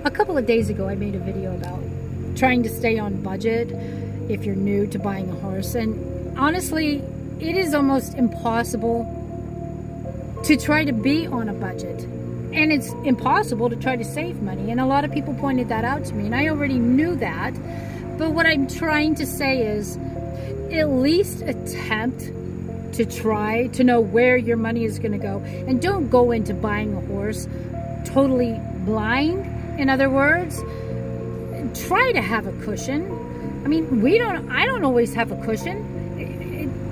A couple of days ago, I made a video about trying to stay on budget if you're new to buying a horse. And honestly, it is almost impossible to try to be on a budget. And it's impossible to try to save money. And a lot of people pointed that out to me, and I already knew that. But what I'm trying to say is, at least attempt to try to know where your money is going to go. And don't go into buying a horse totally blind. In other words, try to have a cushion. I mean, I don't always have a cushion.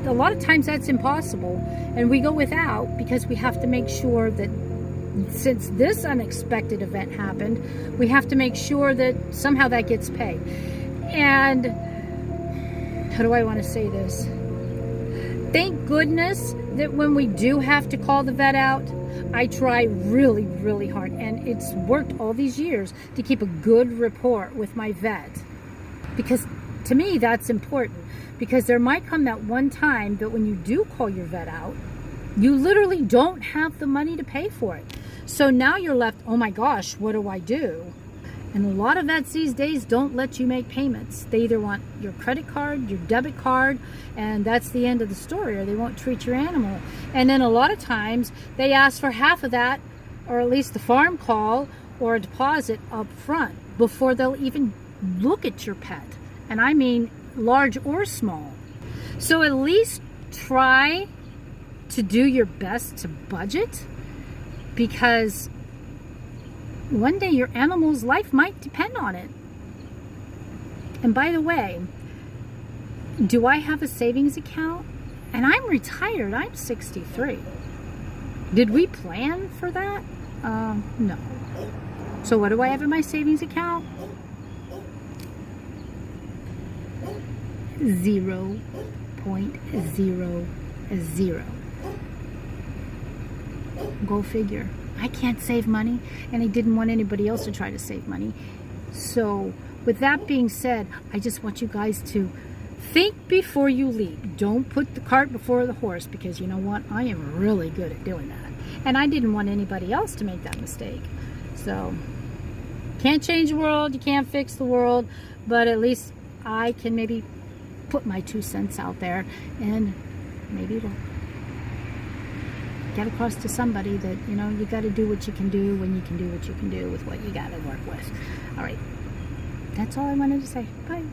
A lot of times that's impossible. And we go without because we have to make sure that since this unexpected event happened, we have to make sure that somehow that gets paid. And how do I want to say this? Thank goodness that when we do have to call the vet out, I try really, really hard, and it's worked all these years to keep a good rapport with my vet, because to me that's important, because there might come that one time that when you do call your vet out, you literally don't have the money to pay for it. So now you're left, oh my gosh, what do I do? And a lot of vets these days don't let you make payments. They either want your credit card, your debit card, and that's the end of the story, or they won't treat your animal. And then a lot of times they ask for half of that, or at least the farm call or a deposit up front before they'll even look at your pet. And I mean large or small. So at least try to do your best to budget, because one day your animal's life might depend on it. And by the way, do I have a savings account? And I'm retired, I'm 63. Did we plan for that? No. So what do I have in my savings account? 0.00. Go figure. I can't save money, and I didn't want anybody else to try to save money. So with that being said, I just want you guys to think before you leap. Don't put the cart before the horse, because you know what? I am really good at doing that. And I didn't want anybody else to make that mistake. So, can't change the world, you can't fix the world, but at least I can maybe put my 2 cents out there, and maybe it'll get across to somebody that, you know, you got to do what you can do when you can do what you can do with what you got to work with. All right. That's all I wanted to say. Bye.